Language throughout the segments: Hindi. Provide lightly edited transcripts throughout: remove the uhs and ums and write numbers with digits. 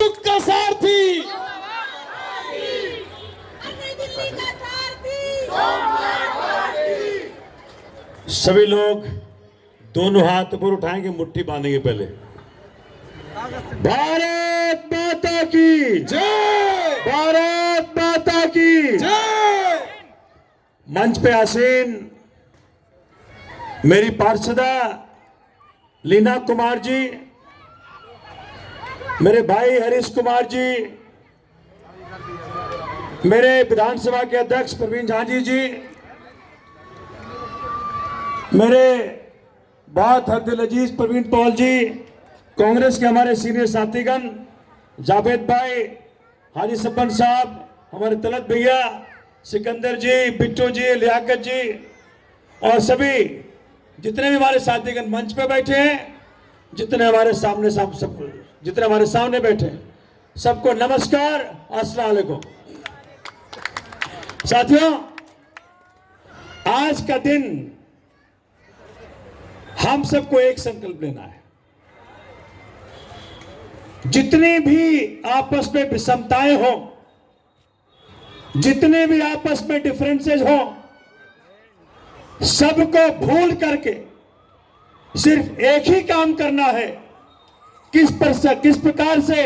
युग का सारथी, सभी लोग दोनों हाथ ऊपर उठाएंगे, मुट्ठी बांधेंगे। पहले भारत माता की जय, भारत माता की जय। मंच पे आसीन मेरी पार्षदा लीना कुमार जी, मेरे भाई हरीश कुमार जी, मेरे विधानसभा के अध्यक्ष प्रवीण झांझी जी, मेरे बहुत हद दिल अजीज प्रवीण पॉल जी, कांग्रेस के हमारे सीनियर साथीगण जावेद भाई, हाजी सब्बन साहब, हमारे तलत भैया, सिकंदर जी, बिट्टू जी, लियाकत जी और सभी जितने भी हमारे साथीगण मंच पे बैठे हैं, जितने हमारे सामने बैठे हैं, सबको नमस्कार, अस्सलाम वालेकुम। साथियों, आज का दिन हम सबको एक संकल्प लेना है। जितनी भी आपस में विषमताएं हो, जितने भी आपस में डिफरेंसेस हो, सबको भूल करके सिर्फ एक ही काम करना है। किस प्रकार से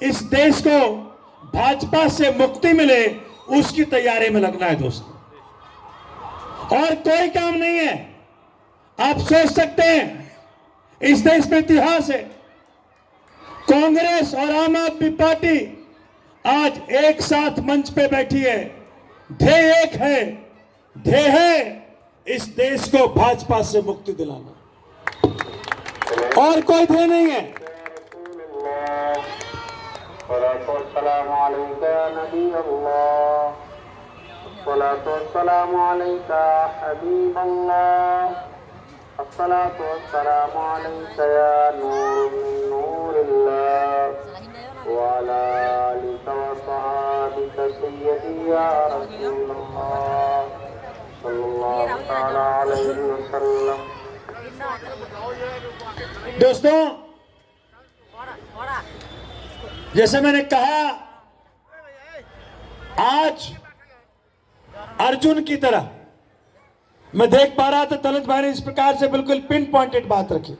इस देश को भाजपा से मुक्ति मिले, उसकी तैयारी में लगना है दोस्तों, और कोई काम नहीं है। आप सोच सकते हैं, इस देश में इतिहास है, कांग्रेस और आम आदमी पार्टी आज एक साथ मंच पे बैठी है। ध्येय एक है, ध्येय है इस देश को भाजपा से मुक्ति दिलाना, और कोई ध्येय नहीं है। दोस्तों, जैसे मैंने कहा, आज अर्जुन की तरह मैं देख पा रहा था, तलत भाई ने इस प्रकार से बिल्कुल पिन पॉइंटेड बात रखी।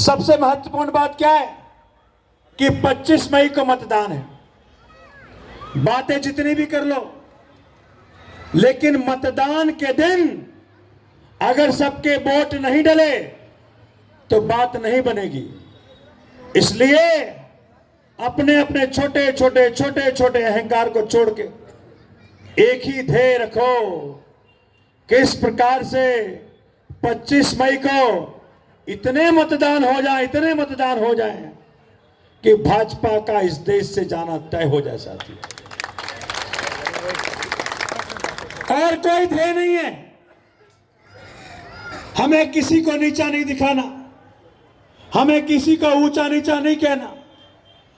सबसे महत्वपूर्ण बात क्या है कि 25 मई को मतदान है। बातें जितनी भी कर लो, लेकिन मतदान के दिन अगर सबके वोट नहीं डले तो बात नहीं बनेगी। इसलिए अपने अपने छोटे छोटे अहंकार को छोड़ के एक ही ध्येय रखो, किस प्रकार से 25 मई को इतने मतदान हो जाए कि भाजपा का इस देश से जाना तय हो जाए। साथी, और कोई ध्येय नहीं है। हमें किसी को नीचा नहीं दिखाना, हमें किसी को ऊंचा नीचा नहीं कहना।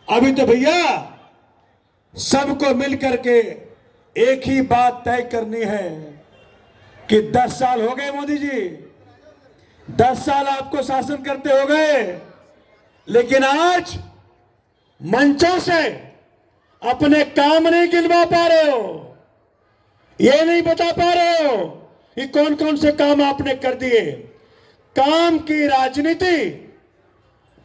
अभी तो भैया सबको मिलकर के एक ही बात तय करनी है कि 10 साल हो गए मोदी जी, 10 साल आपको शासन करते हो गए, लेकिन आज मंचों से अपने काम नहीं गिनवा पा रहे हो, ये नहीं बता पा रहे हो कि कौन कौन से काम आपने कर दिए। काम की राजनीति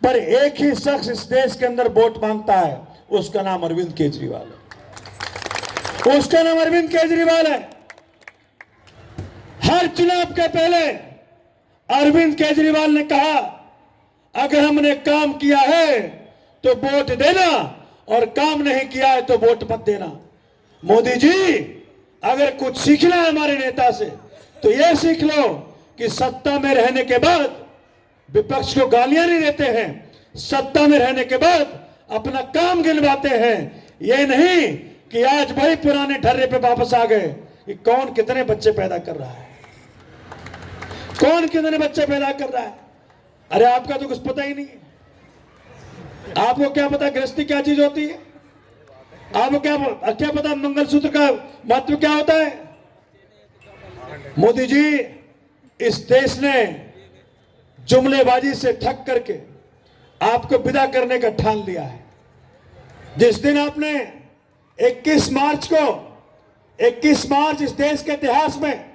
पर एक ही शख्स इस देश के अंदर वोट मांगता है, उसका नाम अरविंद केजरीवाल है। उसका नाम अरविंद केजरीवाल है। हर चुनाव के पहले अरविंद केजरीवाल ने कहा, अगर हमने काम किया है तो वोट देना, और काम नहीं किया है तो वोट मत देना। मोदी जी, अगर कुछ सीखना है हमारे नेता से तो यह सीख लो कि सत्ता में रहने के बाद विपक्ष को गालियां नहीं देते हैं, सत्ता में रहने के बाद अपना काम गिनवाते हैं। यह नहीं कि आज वही पुराने ढर्रे पे वापस आ गए कि कौन कितने बच्चे पैदा कर रहा है, कौन कितने बच्चे पैदा कर रहा है। अरे आपका तो कुछ पता ही नहीं है। आपको क्या पता गृहस्थी क्या चीज होती है? आपको क्या पता मंगलसूत्र का महत्व क्या होता है? मोदी जी, इस देश ने जुमलेबाजी से ठग करके आपको विदा करने का ठान लिया है। जिस दिन आपने 21 मार्च इस देश के इतिहास में,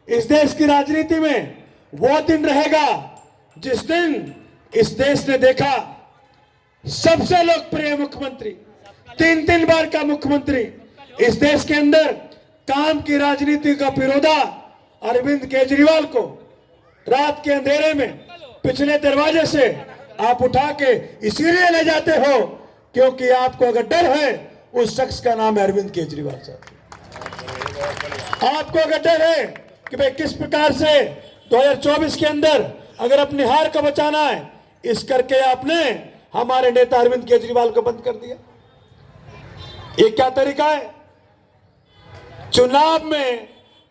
इस देश की राजनीति में वो दिन रहेगा जिस दिन इस देश ने देखा सबसे लोकप्रिय मुख्यमंत्री, 3 बार का मुख्यमंत्री, इस देश के अंदर काम की राजनीति का पिरोधा अरविंद केजरीवाल को रात के अंधेरे में पिछले दरवाजे से आप उठा के इसीलिए ले जाते हो क्योंकि आपको अगर डर है, उस शख्स का नाम है अरविंद केजरीवाल साहब। आपको अगर डर है कि भाई किस प्रकार से 2024 के अंदर अगर अपनी हार को बचाना है, इस करके आपने हमारे नेता अरविंद केजरीवाल को बंद कर दिया। ये क्या तरीका है? चुनाव में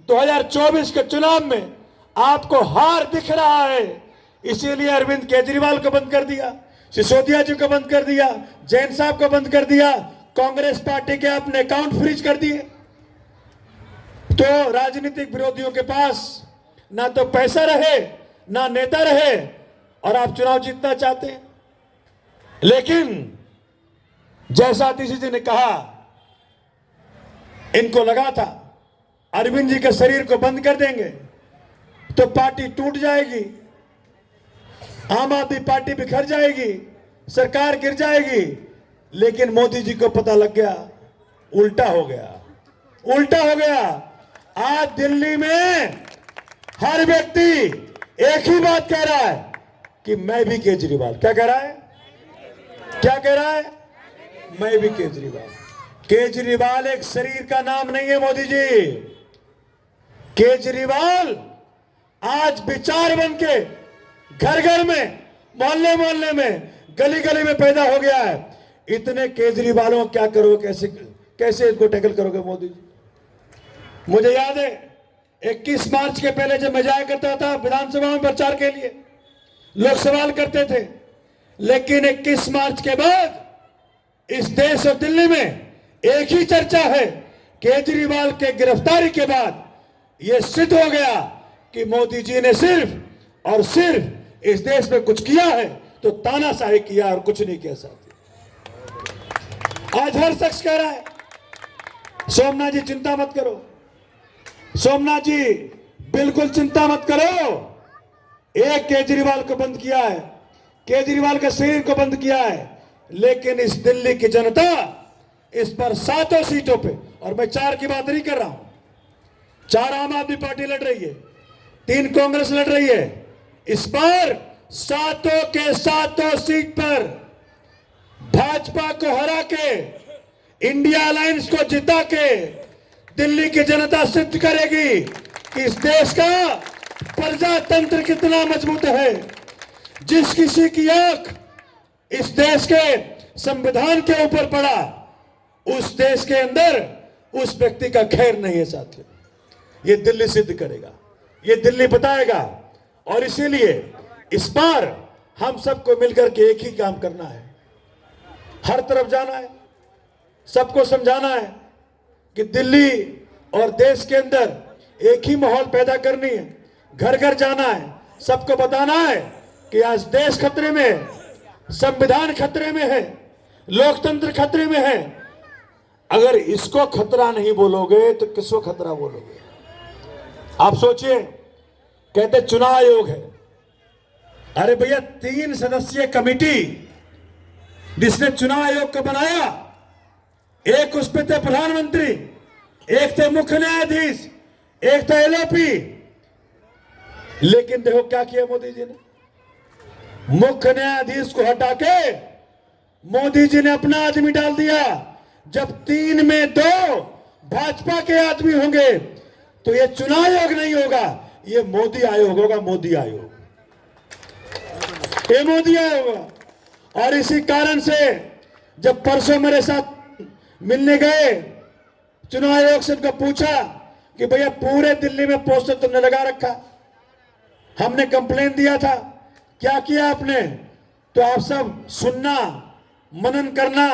2024 के चुनाव में आपको हार दिख रहा है, इसीलिए अरविंद केजरीवाल को बंद कर दिया, सिसोदिया जी को बंद कर दिया, जैन साहब को बंद कर दिया, कांग्रेस पार्टी के अपने अकाउंट फ्रीज कर दिए। तो राजनीतिक विरोधियों के पास ना तो पैसा रहे, ना नेता रहे, और आप चुनाव जीतना चाहते हैं। लेकिन जैसा आतिशी जी ने कहा, इनको लगा था अरविंद जी के शरीर को बंद कर देंगे तो पार्टी टूट जाएगी, आम आदमी पार्टी बिखर जाएगी, सरकार गिर जाएगी। लेकिन मोदी जी को पता लग गया, उल्टा हो गया, उल्टा हो गया। आज दिल्ली में हर व्यक्ति एक ही बात कह रहा है कि मैं भी केजरीवाल। क्या कह रहा है? क्या कह रहा है? मैं भी केजरीवाल। केजरीवाल एक शरीर का नाम नहीं है मोदी जी। केजरीवाल आज विचार बन के घर घर में, मोहल्ले मोहल्ले में, गली गली में पैदा हो गया है। इतने केजरीवालों को क्या करोगे? कैसे इनको टैकल करोगे मोदी जी? मुझे याद है 21 मार्च के पहले जब मैं जाया करता था विधानसभा में प्रचार के लिए, लोग सवाल करते थे, लेकिन 21 मार्च के बाद इस देश और दिल्ली में एक ही चर्चा है। केजरीवाल के गिरफ्तारी के बाद यह सिद्ध हो गया कि मोदी जी ने सिर्फ और सिर्फ इस देश में कुछ किया है तो तानाशाही किया और कुछ नहीं किया साथी। आज हर शख्स कह रहा है सोमनाथ जी चिंता मत करो, सोमनाथ जी बिल्कुल चिंता मत करो। एक केजरीवाल को बंद किया है, केजरीवाल के शरीर को बंद किया है, लेकिन इस दिल्ली की जनता इस पर 7 सीटों पे, और मैं 4 की बात नहीं कर रहा हूं, 4 आम आदमी पार्टी लड़ रही है, 3 कांग्रेस लड़ रही है। इस बार 7 के 7 सीट पर भाजपा को हरा के, इंडिया अलायंस को जिता के दिल्ली की जनता सिद्ध करेगी कि इस देश का प्रजातंत्र कितना मजबूत है। जिस किसी की आंख इस देश के संविधान के ऊपर पड़ा, उस देश के अंदर उस व्यक्ति का खैर नहीं है साथियों। ये दिल्ली सिद्ध करेगा, ये दिल्ली बताएगा। और इसीलिए इस बार हम सबको मिलकर के एक ही काम करना है, हर तरफ जाना है, सबको समझाना है कि दिल्ली और देश के अंदर एक ही माहौल पैदा करनी है, घर घर जाना है, सबको बताना है कि आज देश खतरे में है, संविधान खतरे में है, लोकतंत्र खतरे में है। अगर इसको खतरा नहीं बोलोगे तो किसको खतरा बोलोगे? आप सोचिए, कहते चुनाव आयोग है। अरे भैया 3 सदस्यीय कमेटी जिसने चुनाव आयोग को बनाया, एक उस पे थे प्रधानमंत्री, एक थे मुख्य न्यायाधीश, एक था एलओपी। लेकिन देखो क्या किया मोदी जी ने, मुख्य न्यायाधीश को हटा के मोदी जी ने अपना आदमी डाल दिया। जब 3 में 2 भाजपा के आदमी होंगे तो ये चुनाव आयोग नहीं होगा, ये मोदी आयोग होगा, मोदी आयोग, ये मोदी आयोग होगा। और इसी कारण से जब परसों मेरे साथ मिलने गए, चुनाव आयोग से उनको पूछा कि भैया पूरे दिल्ली में पोस्टर तुमने लगा रखा, हमने कंप्लेन दिया था, क्या किया आपने? तो आप सब सुनना, मनन करना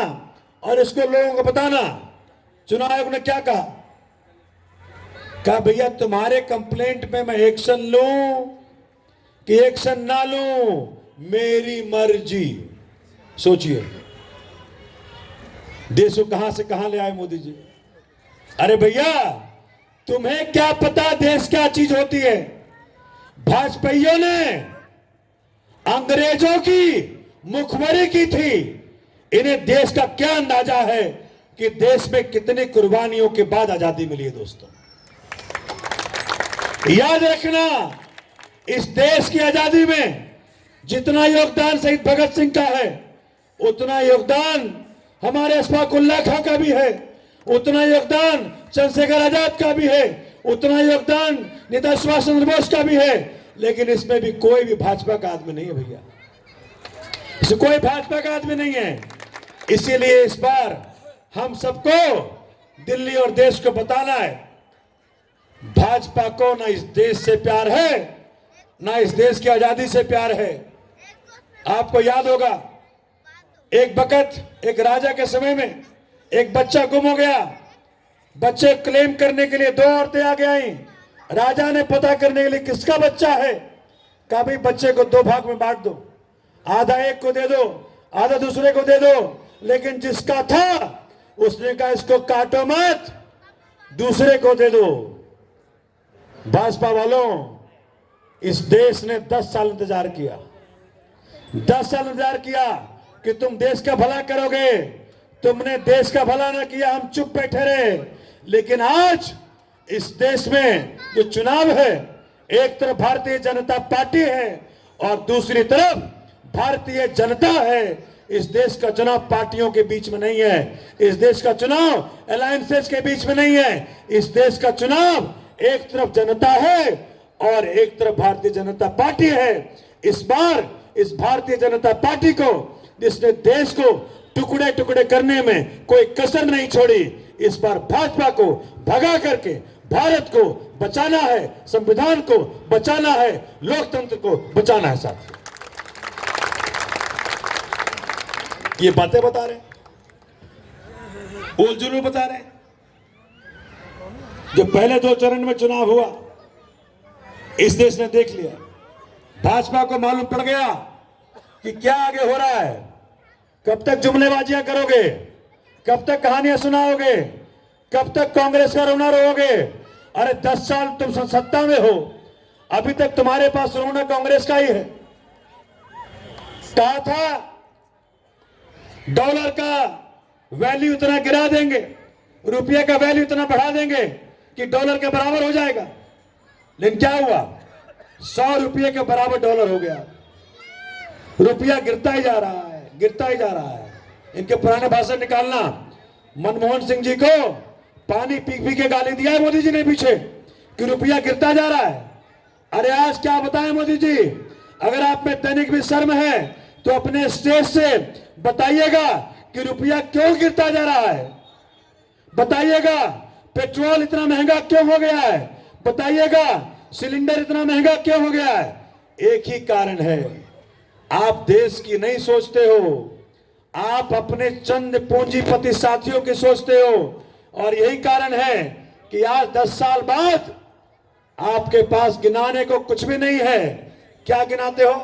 और इसको लोगों को बताना। चुनाव आयोग ने क्या कहा? कहा भैया तुम्हारे कंप्लेंट में मैं एक्शन लूं कि एक्शन ना लूं, मेरी मर्जी। सोचिए देश को कहां से कहां ले आए मोदी जी। अरे भैया, तुम्हें क्या पता देश क्या चीज होती है? भाजपाइयों ने अंग्रेजों की मुखबरी की थी। इन्हें देश का क्या अंदाजा है कि देश में कितनी कुर्बानियों के बाद आजादी मिली है। दोस्तों, याद रखना, इस देश की आजादी में जितना योगदान शहीद भगत सिंह का है, उतना योगदान हमारे अशफाक उल्लाह खां का भी है, उतना योगदान चंद्रशेखर आजाद का भी है, उतना योगदान नेताजी सुभाष चंद्र बोस का भी है। लेकिन इसमें भी कोई भी भाजपा का आदमी नहीं है भैया, इसमें कोई भाजपा का आदमी नहीं है। इसीलिए इस बार हम सबको दिल्ली और देश को बताना है, भाजपा को ना इस देश से प्यार है, ना इस देश की आजादी से प्यार है। आपको याद होगा, एक वक्त एक राजा के समय में एक बच्चा गुम हो गया। बच्चे क्लेम करने के लिए दो औरतें आगे आई। राजा ने पता करने के लिए किसका बच्चा है, कहा भाई बच्चे को दो भाग में बांट दो, आधा एक को दे दो, आधा दूसरे को दे दो। लेकिन जिसका था उसने कहा इसको काटो मत, दूसरे को दे दो। भाजपा वालों, इस देश ने 10 साल इंतजार किया, 10 साल इंतजार किया कि तुम देश का भला करोगे। तुमने देश का भला ना किया, हम चुप बैठे रहे। लेकिन आज इस देश में जो चुनाव है, एक तरफ भारतीय जनता पार्टी है और दूसरी तरफ भारतीय जनता है। इस देश का चुनाव पार्टियों के बीच में नहीं है, इस देश का चुनाव अलायंसेस के बीच में नहीं है। इस देश का चुनाव एक तरफ जनता है और एक तरफ भारतीय जनता पार्टी है। इस बार इस भारतीय जनता पार्टी को, जिसने देश को टुकड़े टुकड़े करने में कोई कसर नहीं छोड़ी, इस बार भाजपा को भगा करके भारत को बचाना है, संविधान को बचाना है, लोकतंत्र को बचाना है। साथियों, ये बातें बता रहे, उल जुलूल बता रहे। जो पहले 2 चरण में चुनाव हुआ, इस देश ने देख लिया। भाजपा को मालूम पड़ गया कि क्या आगे हो रहा है। कब तक जुमलेबाजियां करोगे, कब तक कहानियां सुनाओगे, कब तक कांग्रेस का रोना रोओगे? अरे 10 साल तुम सत्ता में हो, अभी तक तुम्हारे पास रोना कांग्रेस का ही है। कहा था डॉलर का वैल्यू इतना गिरा देंगे, रुपये का वैल्यू इतना बढ़ा देंगे कि डॉलर के बराबर हो जाएगा। लेकिन क्या हुआ? 100 रुपये के बराबर डॉलर हो गया। रुपया गिरता ही जा रहा है, गिरता ही जा रहा है। इनके पुराने भाषण निकालना। मनमोहन सिंह जी को पानी पी पी के गाली दिया है मोदी जी ने पीछे कि रुपया गिरता जा रहा है। अरे आज क्या बताएं मोदी जी, अगर आप में तनिक भी शर्म है तो अपने स्टेज से बताइएगा कि रुपया क्यों गिरता जा रहा है। बताइएगा पेट्रोल इतना महंगा क्यों हो गया है। बताइएगा सिलेंडर इतना महंगा क्यों हो गया है। एक ही कारण है, आप देश की नहीं सोचते हो, आप अपने चंद पूंजीपति साथियों की सोचते हो। और यही कारण है कि आज 10 साल बाद आपके पास गिनाने को कुछ भी नहीं है। क्या गिनाते हो?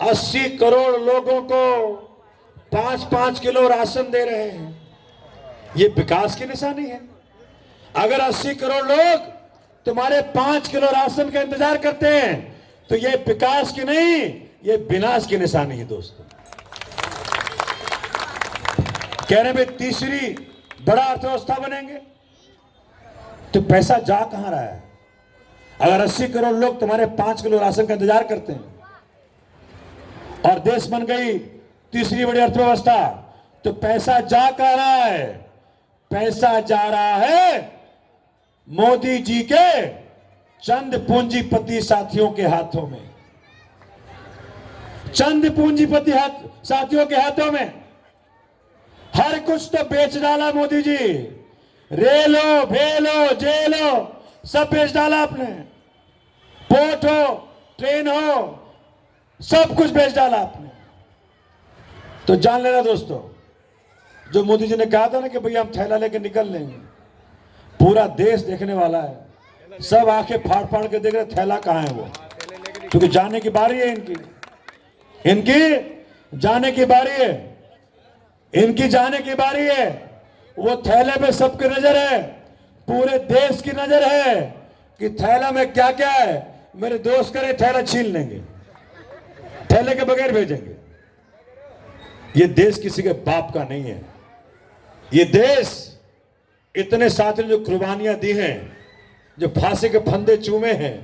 80 करोड़ लोगों को 5-5 किलो राशन दे रहे हैं। ये विकास की निशानी है? अगर 80 करोड़ लोग तुम्हारे 5 किलो राशन का इंतजार करते हैं तो ये विकास की नहीं, ये विनाश की निशानी है। दोस्तों, कह रहे हैं तीसरी बड़ा अर्थव्यवस्था बनेंगे, तो पैसा जा कहां रहा है? अगर 80 करोड़ लोग तुम्हारे 5 किलो राशन का इंतजार करते हैं और देश बन गई तीसरी बड़ी अर्थव्यवस्था, तो पैसा जा कहां रहा है? पैसा जा रहा है मोदी जी के चंद पूंजीपति साथियों के हाथों में, चंद पूंजीपति साथियों के हाथों में। हर कुछ तो बेच डाला मोदी जी, रेलो भेलो जेलो सब बेच डाला आपने। पोर्ट हो, ट्रेन हो, सब कुछ बेच डाला आपने। तो जान लेना दोस्तों, जो मोदी जी ने कहा था ना कि भैया हम थैला लेके निकल लेंगे, पूरा देश देखने वाला है। सब आंखें फाड़ फाड़ के देख रहे थैला कहां है वो, क्योंकि जाने की बारी है इनकी। जाने की बारी है, इनकी जाने की बारी है। वो थैले पे सबकी नजर है, पूरे देश की नजर है कि थैला में क्या क्या है। मेरे दोस्त करे थैला छीन लेंगे, थैले के बगैर भेजेंगे। ये देश किसी के बाप का नहीं है। ये देश इतने साथियों जो कुर्बानियां दी हैं, जो फांसी के फंदे चूमे हैं,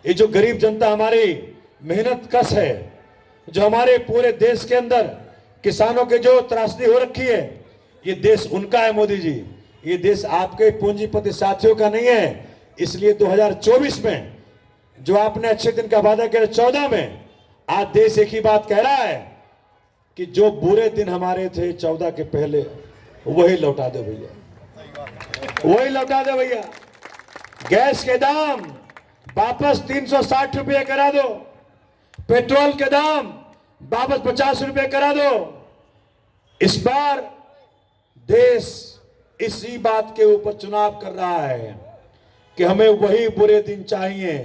ये जो गरीब जनता हमारी मेहनत कश है, जो हमारे पूरे देश के अंदर किसानों के जो त्रासदी हो रखी है, ये देश उनका है मोदी जी। ये देश आपके पूंजीपति साथियों का नहीं है। इसलिए 2024 में जो आपने अच्छे दिन का वादा किया, 14 में, आज देश एक ही बात कह रहा है कि जो बुरे दिन हमारे थे 14 के पहले, वही लौटा दो भैया, वही लौटा दो भैया। गैस के दाम वापस 360 रुपये करा दो, पेट्रोल के दाम वापस 50 रुपये करा दो। इस बार देश इसी बात के ऊपर चुनाव कर रहा है कि हमें वही बुरे दिन चाहिए।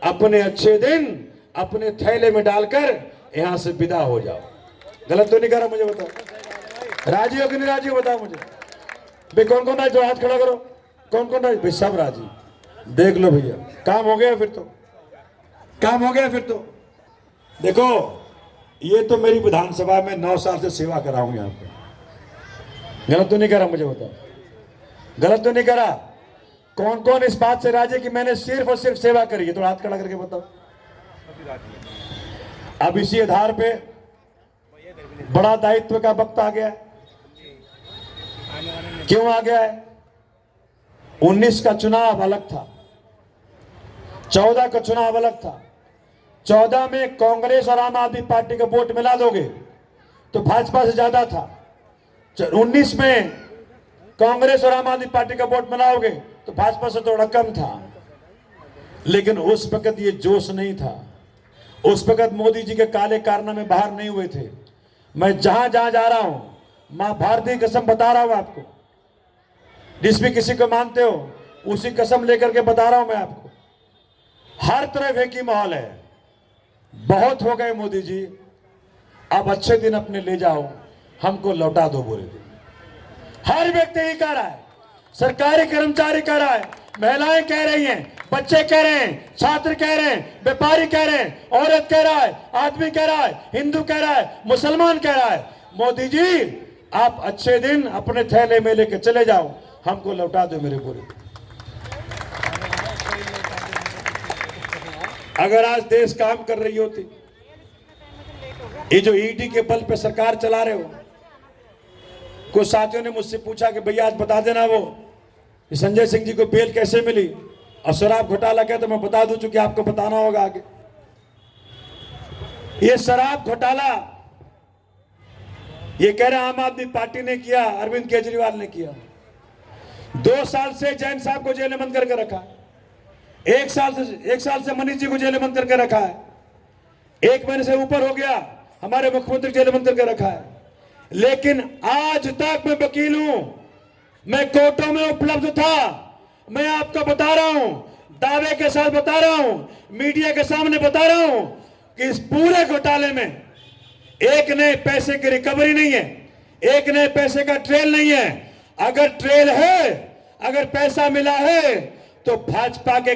अपने अच्छे दिन अपने थैले में डालकर यहां से विदा हो जाओ। गलत तो नहीं कर रहा? मुझे बताओ, राजी हो कि नहीं राजी हो? बताओ मुझे भाई, कौन कौन राजी? हाथ खड़ा करो, कौन कौन राजी? भाई सब राजी। देख लो भैया, काम हो गया फिर तो, काम हो गया फिर तो। देखो, ये तो मेरी विधानसभा में 9 साल से सेवा कर रहा हूं यहां पे। गलत तो नहीं करा? मुझे बताओ, गलत तो नहीं करा? कौन कौन इस बात से राजी कि मैंने सिर्फ और सिर्फ सेवा करी है? तो हाथ खड़ा करके बताओ। अब इसी आधार पे बड़ा दायित्व का वक्त आ गया है। क्यों आ गया है? 19 का चुनाव अलग था, 14 का चुनाव अलग था। 14 में कांग्रेस और आम आदमी पार्टी का वोट मिला दोगे तो भाजपा से ज्यादा था। 19 में कांग्रेस और आम आदमी पार्टी का वोट मिलाओगे तो भाजपा से थोड़ा कम था। लेकिन उस वक्त ये जोश नहीं था। उस वक्त मोदी जी के काले कारनामे बाहर नहीं हुए थे। मैं जहां जहां जा रहा हूं, मां भारती कसम बता रहा हूं आपको, जिस भी किसी को मानते हो उसी कसम लेकर के बता रहा हूं मैं आपको। हर तरफ एक ही माहौल है, बहुत हो गए मोदी जी, अब अच्छे दिन अपने ले जाओ, हमको लौटा दो बुरे दिन। हर व्यक्ति ही कह रहा है, सरकारी कर्मचारी कह रहा है, महिलाएं कह रही हैं, बच्चे कह रहे हैं, छात्र कह रहे हैं, व्यापारी कह रहे हैं, औरत कह रहा है, आदमी कह रहा है, हिंदू कह रहा है, मुसलमान कह रहा है, मोदी जी आप अच्छे दिन अपने थैले में लेके चले जाओ, हमको लौटा दो मेरे बुरे दिन। अगर आज देश काम कर रही होती, ये जो ईडी के बल पे सरकार चला रहे हो, कुछ साथियों ने मुझसे पूछा कि भैया आज बता देना वो संजय सिंह जी को बेल कैसे मिली और शराब घोटाला क्या, तो मैं बता दूं चूंकि आपको बताना होगा आगे। ये शराब घोटाला ये कह रहे आम आदमी पार्टी ने किया, अरविंद केजरीवाल ने किया। 2 साल से जैन साहब को जेल में बंद करके रखा है, 1 साल से मनीष जी को जेल में बंद करके रखा है, 1 महीने से ऊपर हो गया हमारे मुख्यमंत्री जेल में बंद करके रखा है। लेकिन आज तक मैं वकील हूं, मैं कोर्टों में उपलब्ध था। मैं आपको बता रहा हूं, दावे के साथ बता रहा हूं, मीडिया के सामने बता रहा हूं कि इस पूरे घोटाले में एक नए पैसे की रिकवरी नहीं है, एक नए पैसे का ट्रेल नहीं है। अगर ट्रेल है, अगर पैसा मिला है तो भाजपा के